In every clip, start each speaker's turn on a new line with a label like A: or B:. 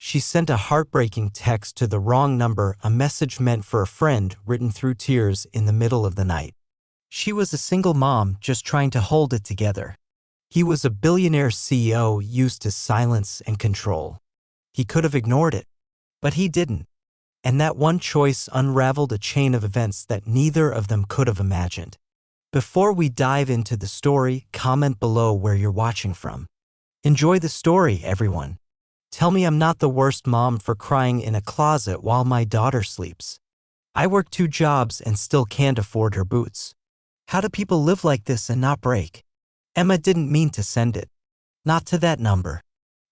A: She sent a heartbreaking text to the wrong number, a message meant for a friend written through tears in the middle of the night. She was a single mom just trying to hold it together. He was a billionaire CEO used to silence and control. He could have ignored it, but he didn't. And that one choice unraveled a chain of events that neither of them could have imagined. Before we dive into the story, comment below where you're watching from. Enjoy the story, everyone. Tell me I'm not the worst mom for crying in a closet while my daughter sleeps. I work 2 jobs and still can't afford her boots. How do people live like this and not break? Emma didn't mean to send it. Not to that number.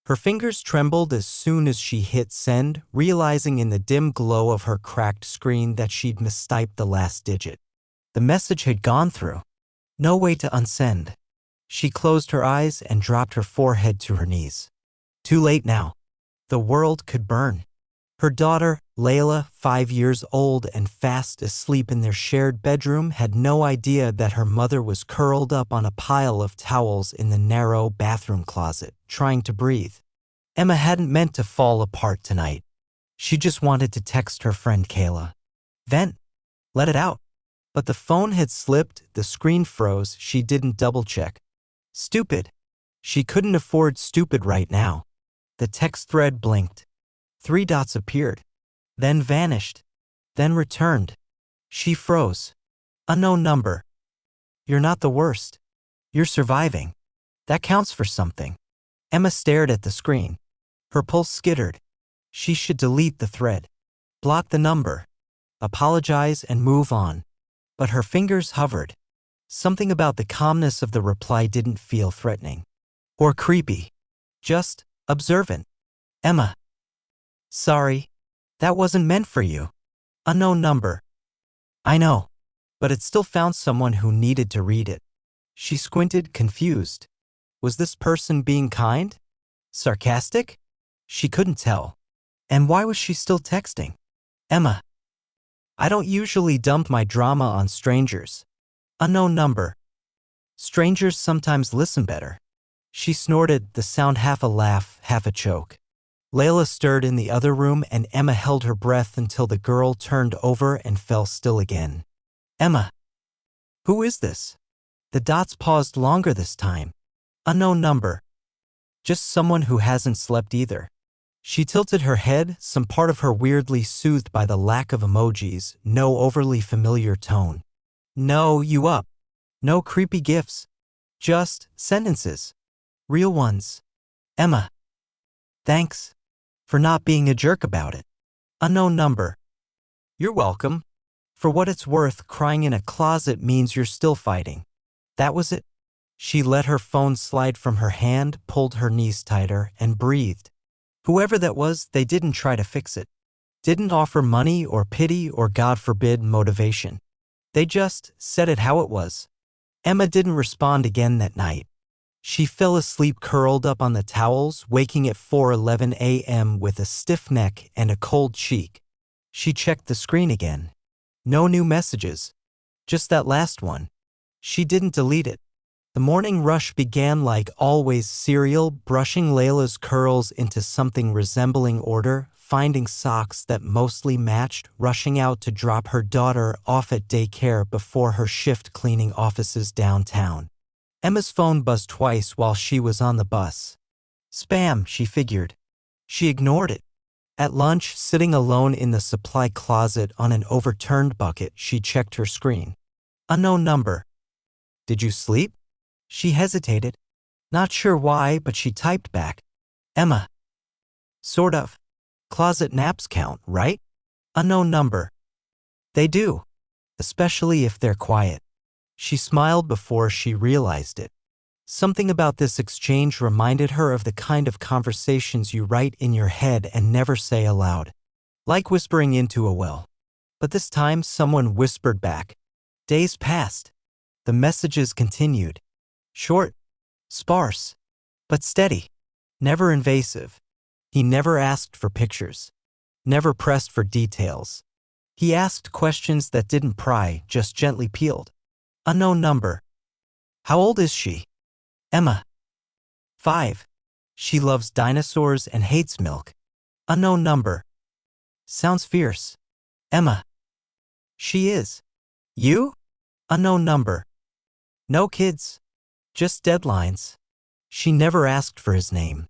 A: Her fingers trembled as soon as she hit send, realizing in the dim glow of her cracked screen that she'd mistyped the last digit. The message had gone through. No way to unsend. She closed her eyes and dropped her forehead to her knees. Too late now. The world could burn. Her daughter, Layla, 5 years old and fast asleep in their shared bedroom, had no idea that her mother was curled up on a pile of towels in the narrow bathroom closet, trying to breathe. Emma hadn't meant to fall apart tonight. She just wanted to text her friend Kayla. Vent. Let it out. But the phone had slipped, the screen froze, she didn't double-check. Stupid. She couldn't afford stupid right now. The text thread blinked. 3 dots appeared, then vanished, then returned. She froze. Unknown number. You're not the worst. You're surviving. That counts for something. Emma stared at the screen. Her pulse skittered. She should delete the thread, block the number, apologize and move on. But her fingers hovered. Something about the calmness of the reply didn't feel threatening or creepy, just observant. Emma. Sorry. That wasn't meant for you. Unknown number. I know. But it still found someone who needed to read it. She squinted, confused. Was this person being kind? Sarcastic? She couldn't tell. And why was she still texting? Emma. I don't usually dump my drama on strangers. Unknown number. Strangers sometimes listen better. She snorted, the sound half a laugh, half a choke. Layla stirred in the other room and Emma held her breath until the girl turned over and fell still again. Emma. Who is this? The dots paused longer this time. Unknown number. Just someone who hasn't slept either. She tilted her head, some part of her weirdly soothed by the lack of emojis, no overly familiar tone. No, you up. No creepy gifs. Just sentences. Real ones. Emma. Thanks. For not being a jerk about it. Unknown number. You're welcome. For what it's worth, crying in a closet means you're still fighting. That was it. She let her phone slide from her hand, pulled her knees tighter, and breathed. Whoever that was, they didn't try to fix it. Didn't offer money or pity or, God forbid, motivation. They just said it how it was. Emma didn't respond again that night. She fell asleep curled up on the towels, waking at 4:11 a.m. with a stiff neck and a cold cheek. She checked the screen again. No new messages. Just that last one. She didn't delete it. The morning rush began like always, cereal, brushing Layla's curls into something resembling order, finding socks that mostly matched, rushing out to drop her daughter off at daycare before her shift cleaning offices downtown. Emma's phone buzzed twice while she was on the bus. Spam, she figured. She ignored it. At lunch, sitting alone in the supply closet on an overturned bucket, she checked her screen. Unknown number. Did you sleep? She hesitated. Not sure why, but she typed back. Emma. Sort of. Closet naps count, right? Unknown number. They do. Especially if they're quiet. She smiled before she realized it. Something about this exchange reminded her of the kind of conversations you write in your head and never say aloud. Like whispering into a well. But this time someone whispered back. Days passed. The messages continued. Short, sparse, but steady. Never invasive. He never asked for pictures. Never pressed for details. He asked questions that didn't pry, just gently peeled. Unknown number. How old is she? Emma. 5. She loves dinosaurs and hates milk. Unknown number. Sounds fierce. Emma. She is. You? Unknown number. No kids. Just deadlines. She never asked for his name.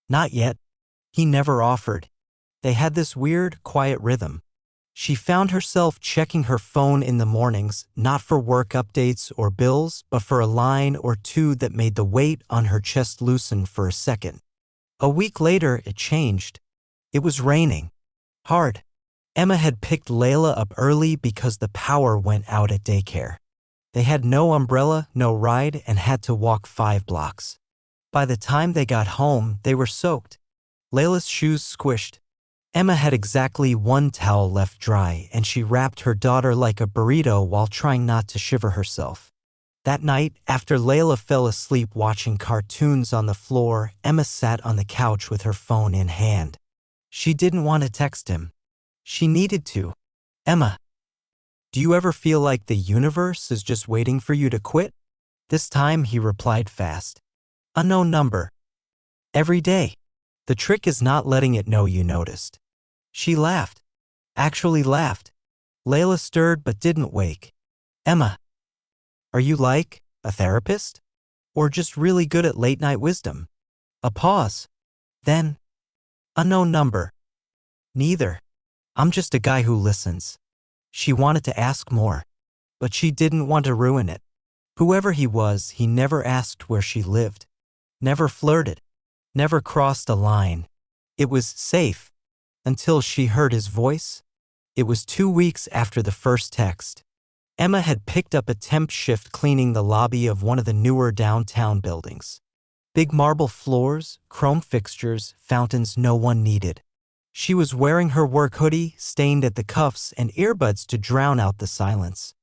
A: Not yet. He never offered. They had this weird, quiet rhythm. She found herself checking her phone in the mornings, not for work updates or bills, but for a line or two that made the weight on her chest loosen for a second. A week later, it changed. It was raining. Hard. Emma had picked Layla up early because the power went out at daycare. They had no umbrella, no ride, and had to walk 5 blocks. By the time they got home, they were soaked. Layla's shoes squished. Emma had exactly 1 towel left dry, and she wrapped her daughter like a burrito while trying not to shiver herself. That night, after Layla fell asleep watching cartoons on the floor, Emma sat on the couch with her phone in hand. She didn't want to text him. She needed to. Emma, do you ever feel like the universe is just waiting for you to quit? This time he replied fast. Unknown number. Every day. The trick is not letting it know you noticed. She laughed. Actually laughed. Layla stirred but didn't wake. Emma, are you like a therapist? Or just really good at late-night wisdom? A pause. Then, unknown number. Neither. I'm just a guy who listens. She wanted to ask more, but she didn't want to ruin it. Whoever he was, he never asked where she lived. Never flirted. Never crossed a line. It was safe. Until she heard his voice. It was 2 weeks after the first text. Emma had picked up a temp shift cleaning the lobby of one of the newer downtown buildings. Big marble floors, chrome fixtures, fountains no one needed. She was wearing her work hoodie, stained at the cuffs, and earbuds to drown out the silence.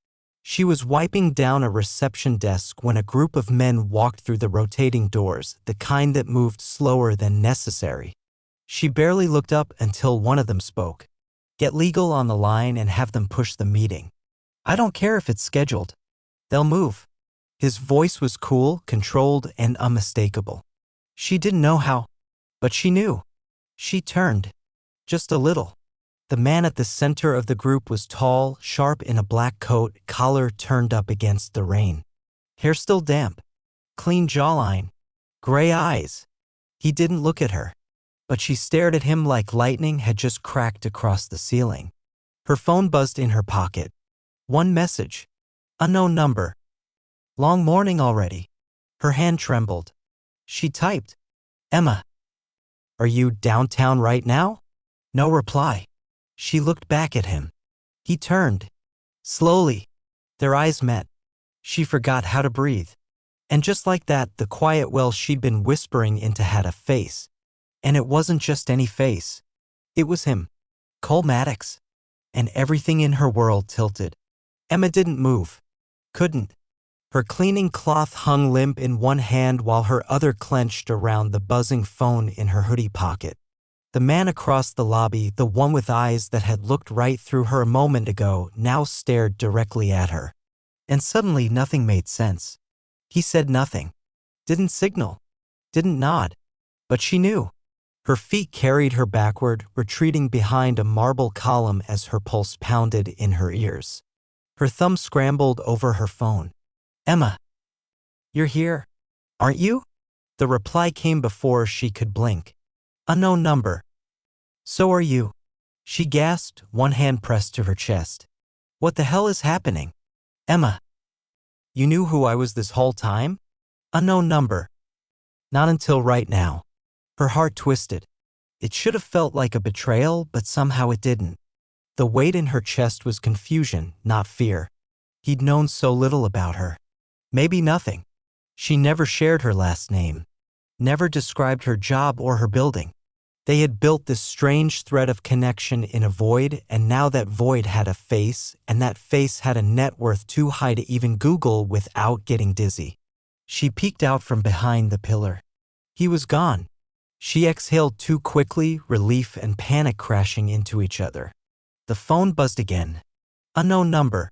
A: She was wiping down a reception desk when a group of men walked through the rotating doors, the kind that moved slower than necessary. She barely looked up until one of them spoke. Get legal on the line and have them push the meeting. I don't care if it's scheduled. They'll move. His voice was cool, controlled, and unmistakable. She didn't know how, but she knew. She turned. Just a little. The man at the center of the group was tall, sharp in a black coat, collar turned up against the rain. Hair still damp. Clean jawline. Gray eyes. He didn't look at her, but she stared at him like lightning had just cracked across the ceiling. Her phone buzzed in her pocket. 1 message. Unknown number. Long morning already. Her hand trembled. She typed. Emma. Are you downtown right now? No reply. She looked back at him. He turned. Slowly. Their eyes met. She forgot how to breathe. And just like that, the quiet well she'd been whispering into had a face. And it wasn't just any face. It was him. Cole Maddox. And everything in her world tilted. Emma didn't move. Couldn't. Her cleaning cloth hung limp in one hand while her other clenched around the buzzing phone in her hoodie pocket. The man across the lobby, the one with eyes that had looked right through her a moment ago, now stared directly at her. And suddenly nothing made sense. He said nothing. Didn't signal. Didn't nod. But she knew. Her feet carried her backward, retreating behind a marble column as her pulse pounded in her ears. Her thumb scrambled over her phone. Emma. You're here, aren't you? The reply came before she could blink. Unknown number. So are you. She gasped, one hand pressed to her chest. What the hell is happening? Emma. You knew who I was this whole time? Unknown number. Not until right now. Her heart twisted. It should have felt like a betrayal, but somehow it didn't. The weight in her chest was confusion, not fear. He'd known so little about her. Maybe nothing. She never shared her last name. Never described her job or her building. They had built this strange thread of connection in a void, and now that void had a face, and that face had a net worth too high to even Google without getting dizzy. She peeked out from behind the pillar. He was gone. She exhaled too quickly, relief and panic crashing into each other. The phone buzzed again. Unknown number.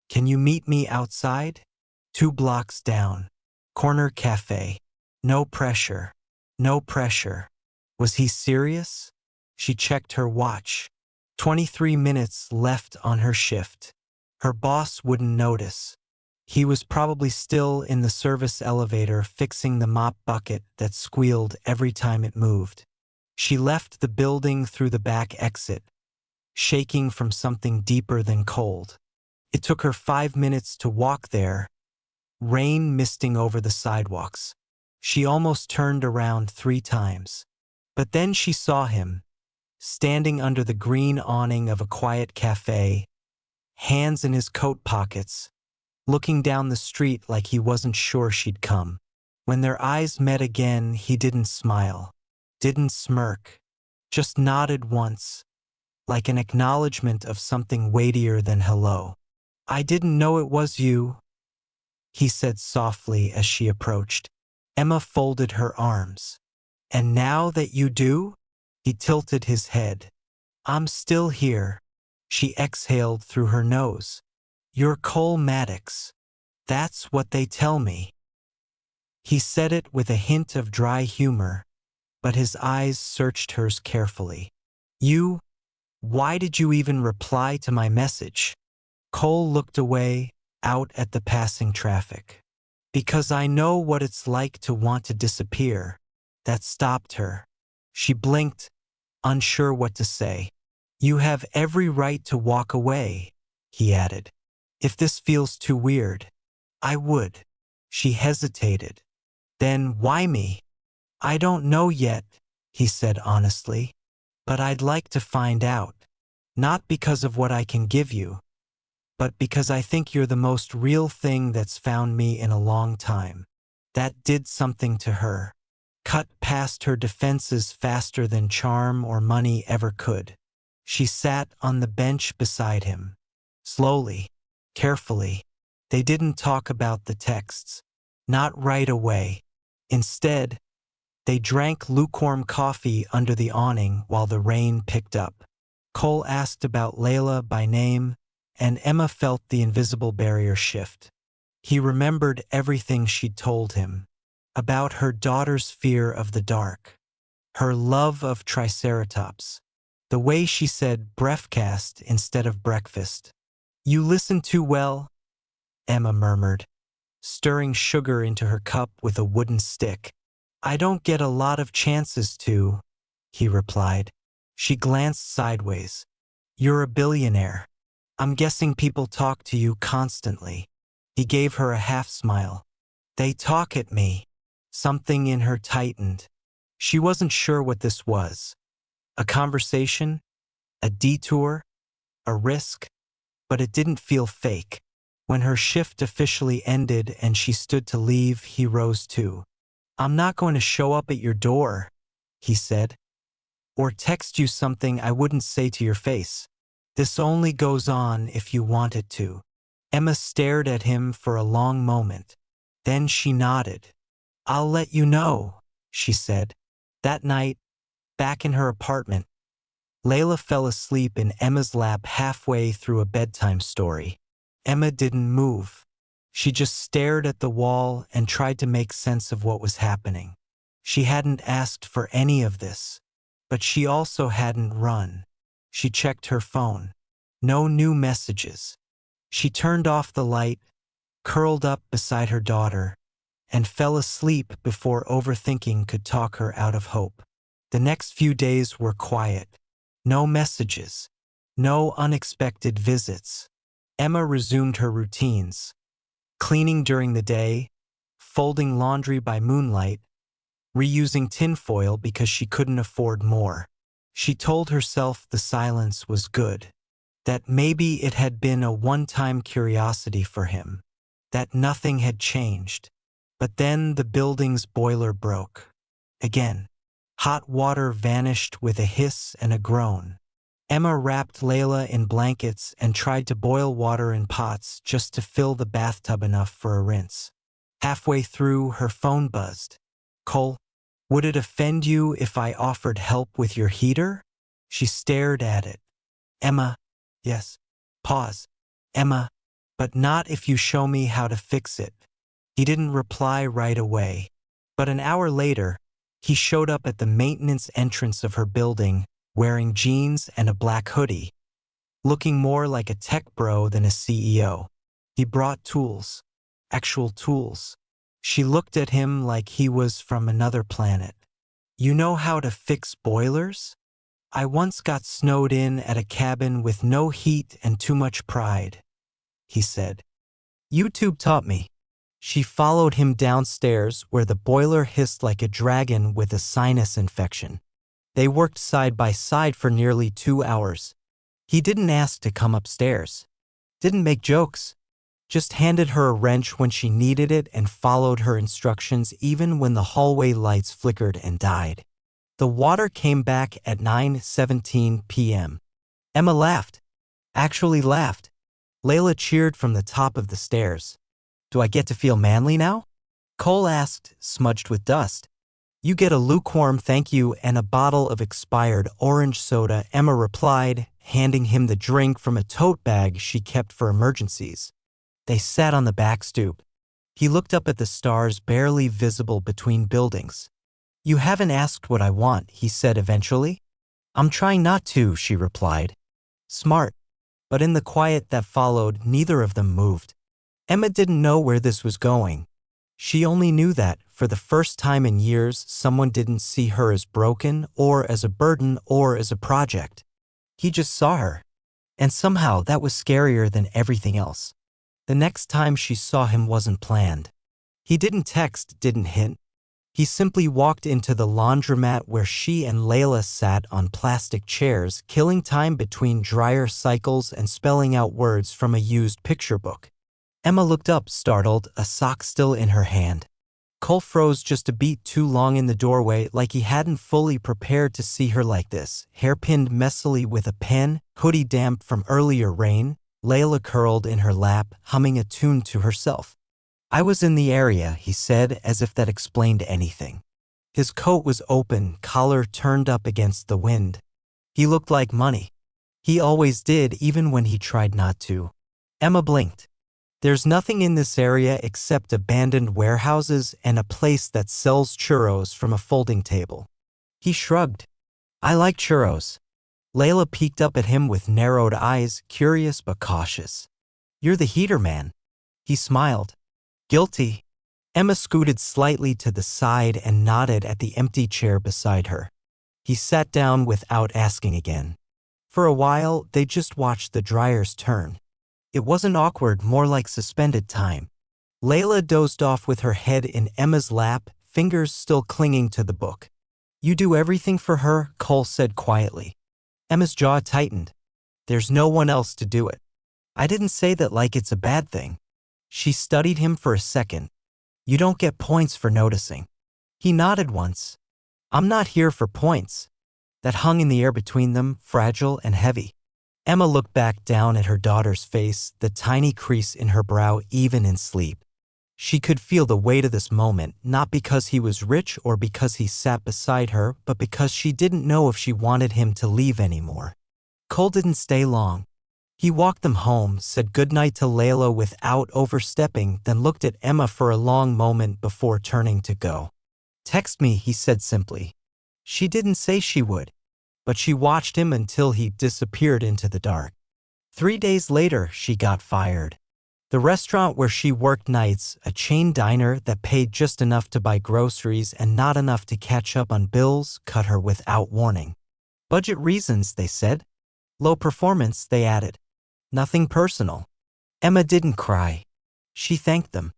A: Can you meet me outside? 2 blocks down. Corner cafe. No pressure. No pressure. Was he serious? She checked her watch. 23 minutes left on her shift. Her boss wouldn't notice. He was probably still in the service elevator fixing the mop bucket that squealed every time it moved. She left the building through the back exit, shaking from something deeper than cold. It took her 5 minutes to walk there, rain misting over the sidewalks. She almost turned around 3 times. But then she saw him, standing under the green awning of a quiet cafe, hands in his coat pockets, looking down the street like he wasn't sure she'd come. When their eyes met again, he didn't smile, didn't smirk, just nodded once, like an acknowledgement of something weightier than hello. "I didn't know it was you," he said softly as she approached. Emma folded her arms. "And now that you do?" He tilted his head. "I'm still here." She exhaled through her nose. "You're Cole Maddox. That's what they tell me." He said it with a hint of dry humor, but his eyes searched hers carefully. "You? Why did you even reply to my message?" Cole looked away, out at the passing traffic. "Because I know what it's like to want to disappear." That stopped her. She blinked, unsure what to say. "You have every right to walk away," he added. "If this feels too weird, I would." She hesitated. "Then why me?" "I don't know yet," he said honestly. "But I'd like to find out. Not because of what I can give you, but because I think you're the most real thing that's found me in a long time." That did something to her. Cut past her defenses faster than charm or money ever could. She sat on the bench beside him. Slowly, carefully. They didn't talk about the texts. Not right away. Instead, they drank lukewarm coffee under the awning while the rain picked up. Cole asked about Layla by name, and Emma felt the invisible barrier shift. He remembered everything she'd told him. About her daughter's fear of the dark, her love of triceratops, the way she said breathcast instead of breakfast. "You listen too well," Emma murmured, stirring sugar into her cup with a wooden stick. "I don't get a lot of chances to," he replied. She glanced sideways. "You're a billionaire. I'm guessing people talk to you constantly." He gave her a half smile. "They talk at me." Something in her tightened. She wasn't sure what this was. A conversation? A detour? A risk? But it didn't feel fake. When her shift officially ended and she stood to leave, he rose too. "I'm not going to show up at your door," he said, "or text you something I wouldn't say to your face. This only goes on if you want it to." Emma stared at him for a long moment. Then she nodded. "I'll let you know," she said. That night, back in her apartment, Layla fell asleep in Emma's lap halfway through a bedtime story. Emma didn't move. She just stared at the wall and tried to make sense of what was happening. She hadn't asked for any of this, but she also hadn't run. She checked her phone. No new messages. She turned off the light, curled up beside her daughter, and fell asleep before overthinking could talk her out of hope. The next few days were quiet. No messages. No unexpected visits. Emma resumed her routines. Cleaning during the day, folding laundry by moonlight, reusing tinfoil because she couldn't afford more. She told herself the silence was good. That maybe it had been a one-time curiosity for him. That nothing had changed. But then the building's boiler broke. Again. Hot water vanished with a hiss and a groan. Emma wrapped Layla in blankets and tried to boil water in pots just to fill the bathtub enough for a rinse. Halfway through, her phone buzzed. "Cole, would it offend you if I offered help with your heater?" She stared at it. "Emma, yes." Pause. "Emma, but not if you show me how to fix it." He didn't reply right away, but an hour later, he showed up at the maintenance entrance of her building, wearing jeans and a black hoodie, looking more like a tech bro than a CEO. He brought tools, actual tools. She looked at him like he was from another planet. "You know how to fix boilers? I once got snowed in at a cabin with no heat and too much pride," he said. "YouTube taught me." She followed him downstairs where the boiler hissed like a dragon with a sinus infection. They worked side by side for nearly 2 hours. He didn't ask to come upstairs, didn't make jokes, just handed her a wrench when she needed it and followed her instructions even when the hallway lights flickered and died. The water came back at 9:17 p.m. Emma laughed. Actually laughed. Layla cheered from the top of the stairs. "Do I get to feel manly now?" Cole asked, smudged with dust. "You get a lukewarm thank you and a bottle of expired orange soda," Emma replied, handing him the drink from a tote bag she kept for emergencies. They sat on the back stoop. He looked up at the stars barely visible between buildings. "You haven't asked what I want," he said eventually. "I'm trying not to," she replied. Smart. But in the quiet that followed, neither of them moved. Emma didn't know where this was going. She only knew that, for the first time in years, someone didn't see her as broken, or as a burden, or as a project. He just saw her. And somehow that was scarier than everything else. The next time she saw him wasn't planned. He didn't text, didn't hint. He simply walked into the laundromat where she and Layla sat on plastic chairs, killing time between dryer cycles and spelling out words from a used picture book. Emma looked up, startled, a sock still in her hand. Cole froze just a beat too long in the doorway, like he hadn't fully prepared to see her like this. Hair pinned messily with a pen, hoodie damp from earlier rain, Layla curled in her lap, humming a tune to herself. "I was in the area," he said, as if that explained anything. His coat was open, collar turned up against the wind. He looked like money. He always did, even when he tried not to. Emma blinked. "There's nothing in this area except abandoned warehouses and a place that sells churros from a folding table." He shrugged. "I like churros." Layla peeked up at him with narrowed eyes, curious but cautious. "You're the heater man." He smiled. "Guilty." Emma scooted slightly to the side and nodded at the empty chair beside her. He sat down without asking again. For a while, they just watched the dryers turn. It wasn't awkward, more like suspended time. Layla dozed off with her head in Emma's lap, fingers still clinging to the book. "You do everything for her," Cole said quietly. Emma's jaw tightened. "There's no one else to do it." "I didn't say that like it's a bad thing." She studied him for a second. "You don't get points for noticing." He nodded once. "I'm not here for points." That hung in the air between them, fragile and heavy. Emma looked back down at her daughter's face, the tiny crease in her brow even in sleep. She could feel the weight of this moment, not because he was rich or because he sat beside her, but because she didn't know if she wanted him to leave anymore. Cole didn't stay long. He walked them home, said goodnight to Layla without overstepping, then looked at Emma for a long moment before turning to go. "Text me," he said simply. She didn't say she would, but she watched him until he disappeared into the dark. 3 days later, she got fired. The restaurant where she worked nights, a chain diner that paid just enough to buy groceries and not enough to catch up on bills, cut her without warning. "Budget reasons," they said. "Low performance," they added. Nothing personal. Emma didn't cry. She thanked them,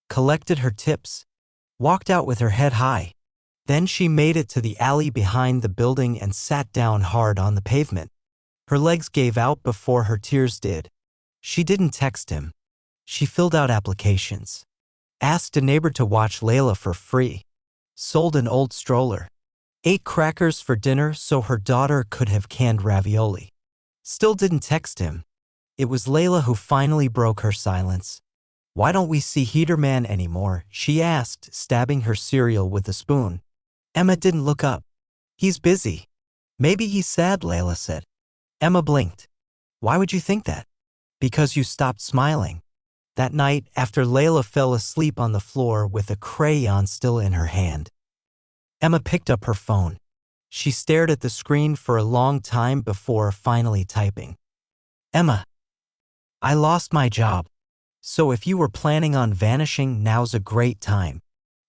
A: collected her tips, walked out with her head high. Then she made it to the alley behind the building and sat down hard on the pavement. Her legs gave out before her tears did. She didn't text him. She filled out applications. Asked a neighbor to watch Layla for free. Sold an old stroller. Ate crackers for dinner so her daughter could have canned ravioli. Still didn't text him. It was Layla who finally broke her silence. "Why don't we see Heater Man anymore?" she asked, stabbing her cereal with a spoon. Emma didn't look up. "He's busy." "Maybe he's sad," Layla said. Emma blinked. "Why would you think that?" "Because you stopped smiling." That night, after Layla fell asleep on the floor with a crayon still in her hand, Emma picked up her phone. She stared at the screen for a long time before finally typing. Emma, I lost my job. So if you were planning on vanishing, now's a great time.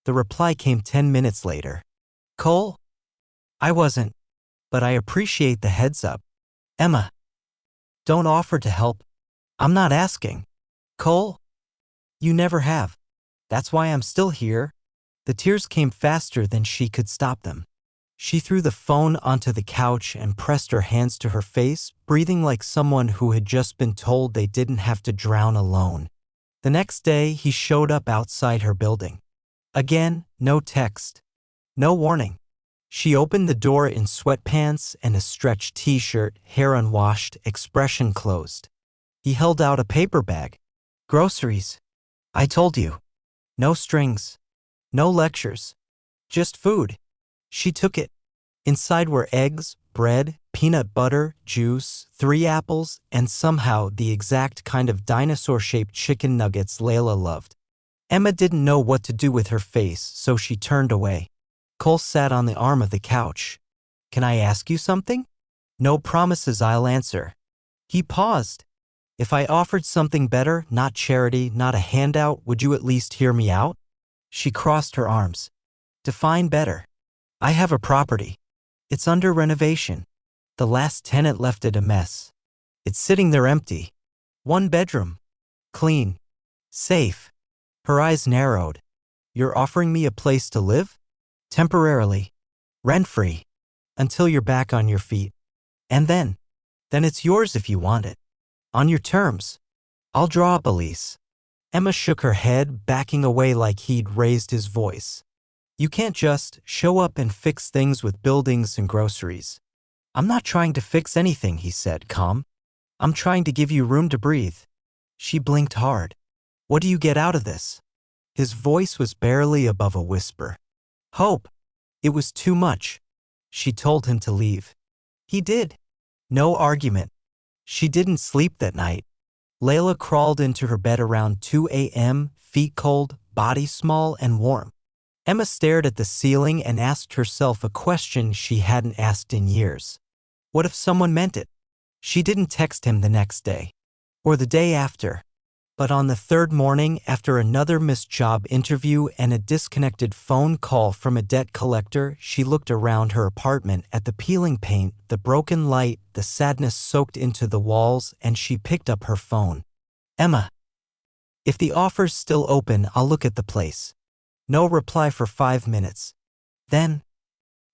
A: The reply came 10 minutes later. Cole? I wasn't, but I appreciate the heads up. Emma, don't offer to help. I'm not asking. Cole? You never have. That's why I'm still here. The tears came faster than she could stop them. She threw the phone onto the couch and pressed her hands to her face, breathing like someone who had just been told they didn't have to drown alone. The next day, he showed up outside her building. Again, no text. No warning. She opened the door in sweatpants and a stretched t-shirt, hair unwashed, expression closed. He held out a paper bag. Groceries. I told you. No strings. No lectures. Just food. She took it. Inside were eggs, bread, peanut butter, juice, 3 apples, and somehow the exact kind of dinosaur-shaped chicken nuggets Layla loved. Emma didn't know what to do with her face, so she turned away. Cole sat on the arm of the couch. Can I ask you something? No promises, I'll answer. He paused. If I offered something better, not charity, not a handout, would you at least hear me out? She crossed her arms. Define better. I have a property. It's under renovation. The last tenant left it a mess. It's sitting there empty. 1 bedroom. Clean. Safe. Her eyes narrowed. You're offering me a place to live? Temporarily. Rent-free. Until you're back on your feet. And then it's yours if you want it. On your terms. I'll draw up a lease. Emma shook her head, backing away like he'd raised his voice. You can't just show up and fix things with buildings and groceries. I'm not trying to fix anything, he said, calm. I'm trying to give you room to breathe. She blinked hard. What do you get out of this? His voice was barely above a whisper. Hope. It was too much. She told him to leave. He did. No argument. She didn't sleep that night. Layla crawled into her bed around 2 a.m., feet cold, body small and warm. Emma stared at the ceiling and asked herself a question she hadn't asked in years. What if someone meant it? She didn't text him the next day, or the day after. But on the 3rd morning, after another missed job interview and a disconnected phone call from a debt collector, she looked around her apartment at the peeling paint, the broken light, the sadness soaked into the walls, and she picked up her phone. Emma. If the offer's still open, I'll look at the place. No reply for 5 minutes. Then,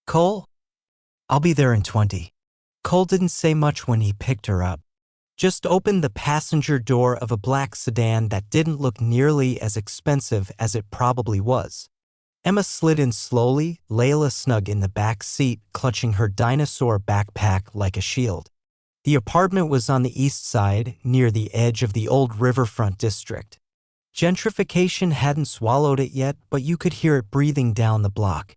A: Cole? I'll be there in 20. Cole didn't say much when he picked her up. Just opened the passenger door of a black sedan that didn't look nearly as expensive as it probably was. Emma slid in slowly, Layla snug in the back seat, clutching her dinosaur backpack like a shield. The apartment was on the east side, near the edge of the old riverfront district. Gentrification hadn't swallowed it yet, but you could hear it breathing down the block.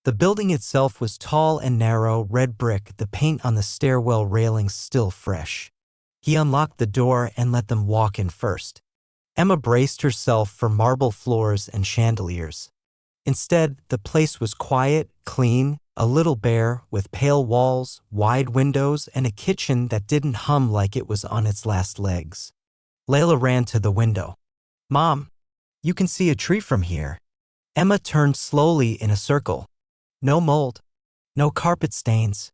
A: The building itself was tall and narrow, red brick, the paint on the stairwell railings still fresh. He unlocked the door and let them walk in first. Emma braced herself for marble floors and chandeliers. Instead, the place was quiet, clean, a little bare, with pale walls, wide windows, and a kitchen that didn't hum like it was on its last legs. Layla ran to the window. Mom, you can see a tree from here. Emma turned slowly in a circle. No mold. No carpet stains.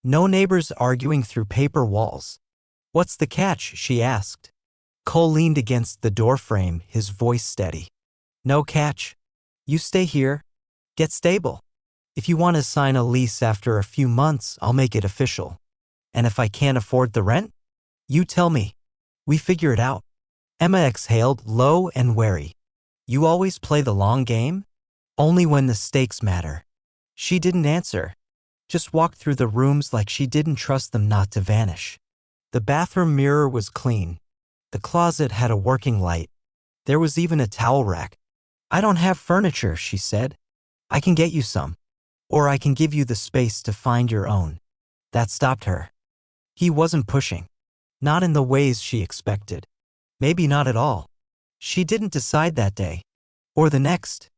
A: No neighbors arguing through paper walls. What's the catch? She asked. Cole leaned against the doorframe, his voice steady. No catch. You stay here. Get stable. If you want to sign a lease after a few months, I'll make it official. And if I can't afford the rent, you tell me. We figure it out. Emma exhaled, low and wary. You always play the long game? Only when the stakes matter. She didn't answer. Just walked through the rooms like she didn't trust them not to vanish. The bathroom mirror was clean. The closet had a working light. There was even a towel rack. I don't have furniture, she said. I can get you some. Or I can give you the space to find your own. That stopped her. He wasn't pushing. Not in the ways she expected. Maybe not at all. She didn't decide that day. Or the next.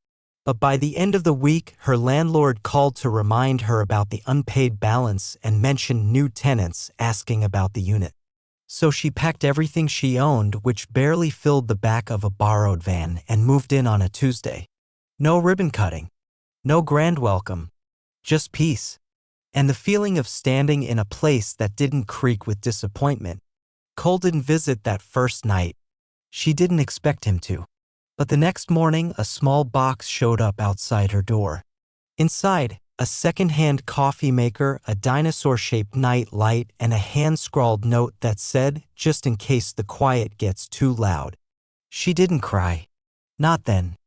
A: But by the end of the week, her landlord called to remind her about the unpaid balance and mentioned new tenants asking about the unit. So she packed everything she owned, which barely filled the back of a borrowed van, and moved in on a Tuesday. No ribbon cutting. No grand welcome. Just peace. And the feeling of standing in a place that didn't creak with disappointment. Cole didn't visit that first night. She didn't expect him to. But the next morning, a small box showed up outside her door. Inside, a second-hand coffee maker, a dinosaur-shaped night light, and a hand-scrawled note that said, "Just in case the quiet gets too loud." She didn't cry. Not then.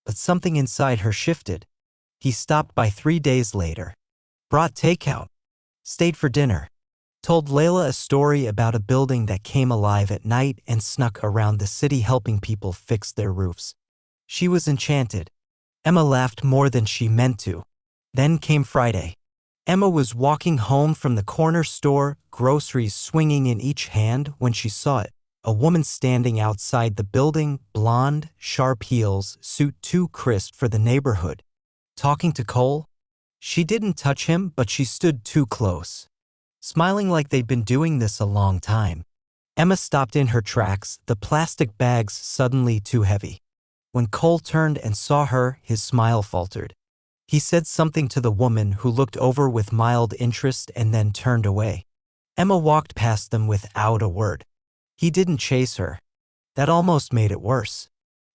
A: But something inside her shifted. He stopped by 3 days later. Brought takeout. Stayed for dinner. Told Layla a story about a building that came alive at night and snuck around the city helping people fix their roofs. She was enchanted. Emma laughed more than she meant to. Then came Friday. Emma was walking home from the corner store, groceries swinging in each hand, when she saw it. A woman standing outside the building, blonde, sharp heels, suit too crisp for the neighborhood. Talking to Cole? She didn't touch him, but she stood too close. Smiling like they'd been doing this a long time. Emma stopped in her tracks, the plastic bags suddenly too heavy. When Cole turned and saw her, his smile faltered. He said something to the woman, who looked over with mild interest and then turned away. Emma walked past them without a word. He didn't chase her. That almost made it worse.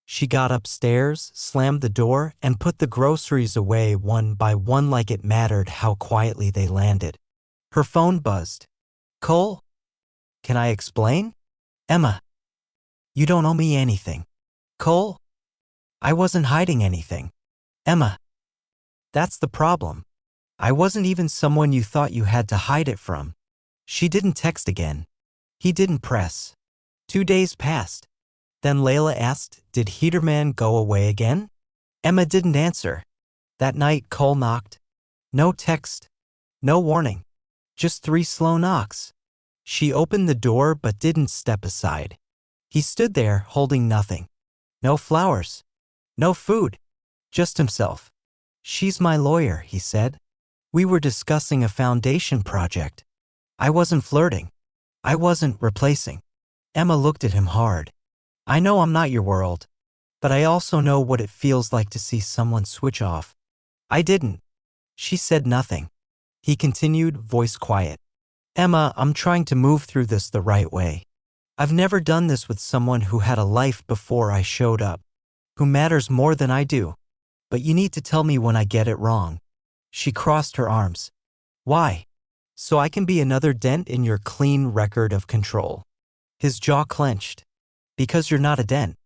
A: She got upstairs, slammed the door, and put the groceries away one by one like it mattered how quietly they landed. Her phone buzzed. "Cole? Can I explain?" "Emma. You don't owe me anything." "Cole? I wasn't hiding anything." "Emma. That's the problem. I wasn't even someone you thought you had to hide it from." She didn't text again. He didn't press. 2 days passed. Then Layla asked, "Did Heaterman go away again?" Emma didn't answer. That night, Cole knocked. No text. No warning. Just 3 slow knocks. She opened the door but didn't step aside. He stood there, holding nothing. No flowers. No food. Just himself. "She's my lawyer," he said. "We were discussing a foundation project. I wasn't flirting. I wasn't replacing." Emma looked at him hard. "I know I'm not your world, but I also know what it feels like to see someone switch off." "I didn't." She said nothing. He continued, voice quiet. "Emma, I'm trying to move through this the right way. I've never done this with someone who had a life before I showed up, who matters more than I do. But you need to tell me when I get it wrong." She crossed her arms. "Why?" "So I can be another dent in your clean record of control." His jaw clenched. "Because you're not a dent.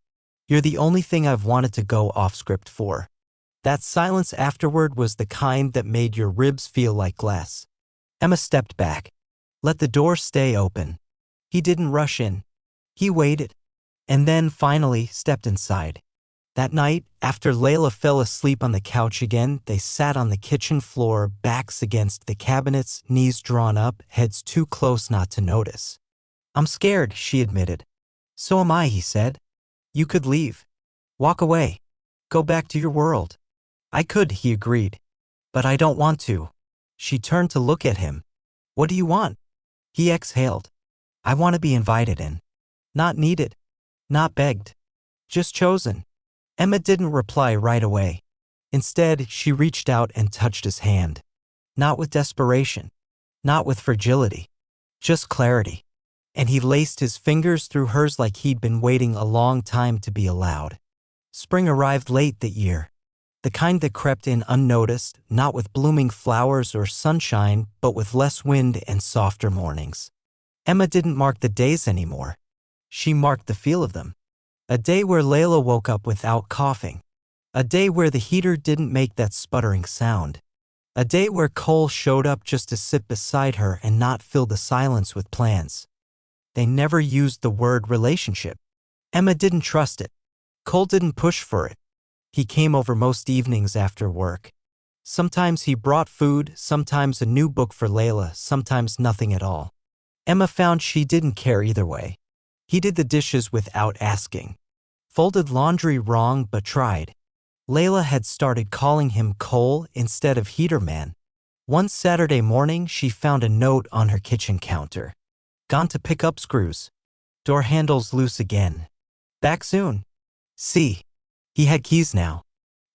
A: You're the only thing I've wanted to go off script for." That silence afterward was the kind that made your ribs feel like glass. Emma stepped back. Let the door stay open. He didn't rush in. He waited. And then finally stepped inside. That night, after Layla fell asleep on the couch again, they sat on the kitchen floor, backs against the cabinets, knees drawn up, heads too close not to notice. "I'm scared," she admitted. "So am I," he said. "You could leave. Walk away. Go back to your world." "I could," he agreed. "But I don't want to." She turned to look at him. "What do you want?" He exhaled. "I want to be invited in. Not needed. Not begged. Just chosen." Emma didn't reply right away. Instead, she reached out and touched his hand. Not with desperation. Not with fragility. Just clarity. And he laced his fingers through hers like he'd been waiting a long time to be allowed. Spring arrived late that year. The kind that crept in unnoticed, not with blooming flowers or sunshine, but with less wind and softer mornings. Emma didn't mark the days anymore. She marked the feel of them. A day where Layla woke up without coughing. A day where the heater didn't make that sputtering sound. A day where Cole showed up just to sit beside her and not fill the silence with plans. They never used the word relationship. Emma didn't trust it. Cole didn't push for it. He came over most evenings after work. Sometimes he brought food, sometimes a new book for Layla, sometimes nothing at all. Emma found she didn't care either way. He did the dishes without asking. Folded laundry wrong but tried. Layla had started calling him Cole instead of Heater Man. One Saturday morning, she found a note on her kitchen counter. Gone to pick up screws. Door handles loose again. Back soon. See. He had keys now.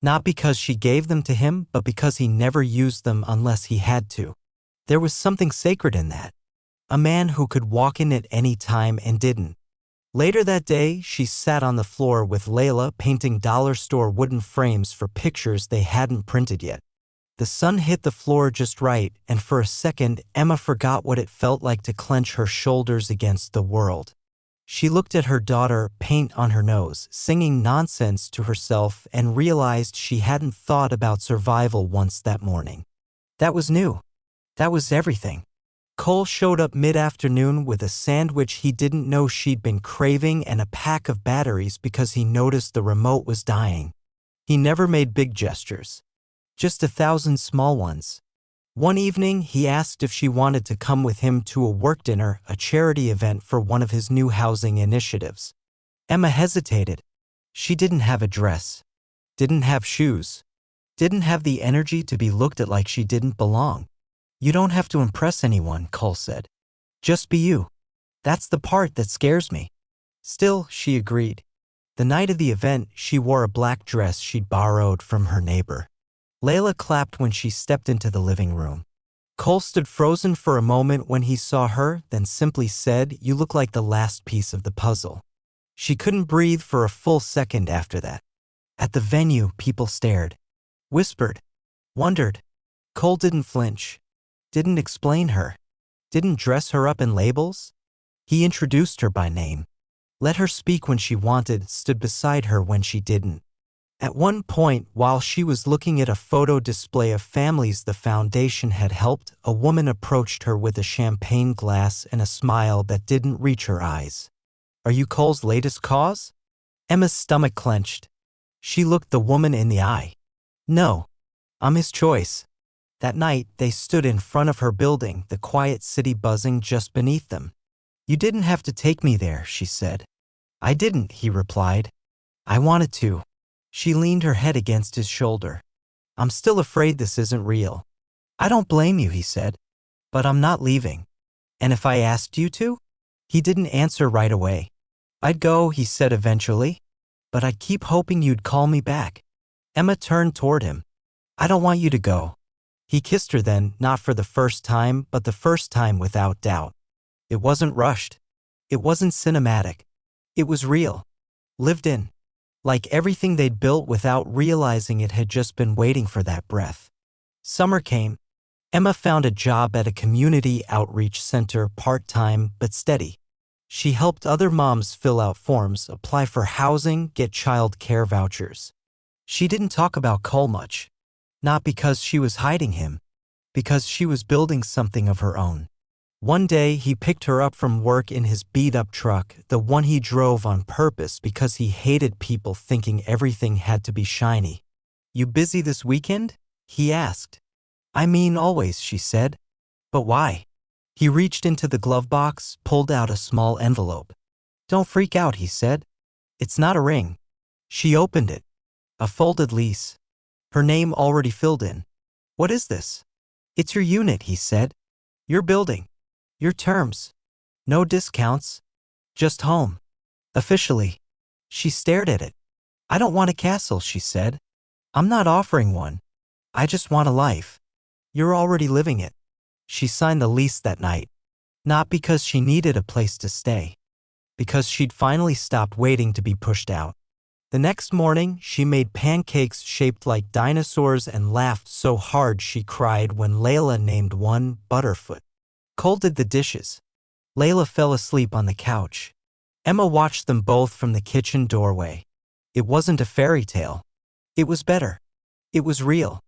A: Not because she gave them to him, but because he never used them unless he had to. There was something sacred in that. A man who could walk in at any time and didn't. Later that day, she sat on the floor with Layla painting dollar store wooden frames for pictures they hadn't printed yet. The sun hit the floor just right, and for a second, Emma forgot what it felt like to clench her shoulders against the world. She looked at her daughter, paint on her nose, singing nonsense to herself, and realized she hadn't thought about survival once that morning. That was new. That was everything. Cole showed up mid-afternoon with a sandwich he didn't know she'd been craving and a pack of batteries because he noticed the remote was dying. He never made big gestures. Just 1,000 small ones. One evening, he asked if she wanted to come with him to a work dinner, a charity event for one of his new housing initiatives. Emma hesitated. She didn't have a dress. Didn't have shoes. Didn't have the energy to be looked at like she didn't belong. You don't have to impress anyone, Cole said. Just be you. That's the part that scares me. Still, she agreed. The night of the event, she wore a black dress she'd borrowed from her neighbor. Layla clapped when she stepped into the living room. Cole stood frozen for a moment when he saw her, then simply said, "You look like the last piece of the puzzle." She couldn't breathe for a full second after that. At the venue, people stared. Whispered. Wondered. Cole didn't flinch. Didn't explain her. Didn't dress her up in labels. He introduced her by name. Let her speak when she wanted, stood beside her when she didn't. At one point, while she was looking at a photo display of families the foundation had helped, a woman approached her with a champagne glass and a smile that didn't reach her eyes. "Are you Cole's latest cause?" Emma's stomach clenched. She looked the woman in the eye. "No. I'm his choice." That night, they stood in front of her building, the quiet city buzzing just beneath them. "You didn't have to take me there," she said. "I didn't," he replied. "I wanted to." She leaned her head against his shoulder. "I'm still afraid this isn't real." "I don't blame you," he said. "But I'm not leaving." "And if I asked you to?" He didn't answer right away. "I'd go," he said eventually. "But I'd keep hoping you'd call me back." Emma turned toward him. "I don't want you to go." He kissed her then, not for the first time, but the first time without doubt. It wasn't rushed. It wasn't cinematic. It was real. Lived in. Like everything they'd built without realizing it had just been waiting for that breath. Summer came. Emma found a job at a community outreach center, part-time but steady. She helped other moms fill out forms, apply for housing, get child care vouchers. She didn't talk about Cole much. Not because she was hiding him, because she was building something of her own. One day, he picked her up from work in his beat-up truck, the one he drove on purpose because he hated people thinking everything had to be shiny. "You busy this weekend?" he asked. "I mean, always," she said. "But why?" He reached into the glove box, pulled out a small envelope. "Don't freak out," he said. "It's not a ring." She opened it. A folded lease. Her name already filled in. "What is this?" "It's your unit," he said. "Your building. Your terms. No discounts. Just home. Officially." She stared at it. "I don't want a castle," she said. "I'm not offering one. I just want a life. You're already living it." She signed the lease that night. Not because she needed a place to stay. Because she'd finally stopped waiting to be pushed out. The next morning, she made pancakes shaped like dinosaurs and laughed so hard she cried when Layla named one Butterfoot. Cole did the dishes. Layla fell asleep on the couch. Emma watched them both from the kitchen doorway. It wasn't a fairy tale. It was better. It was real.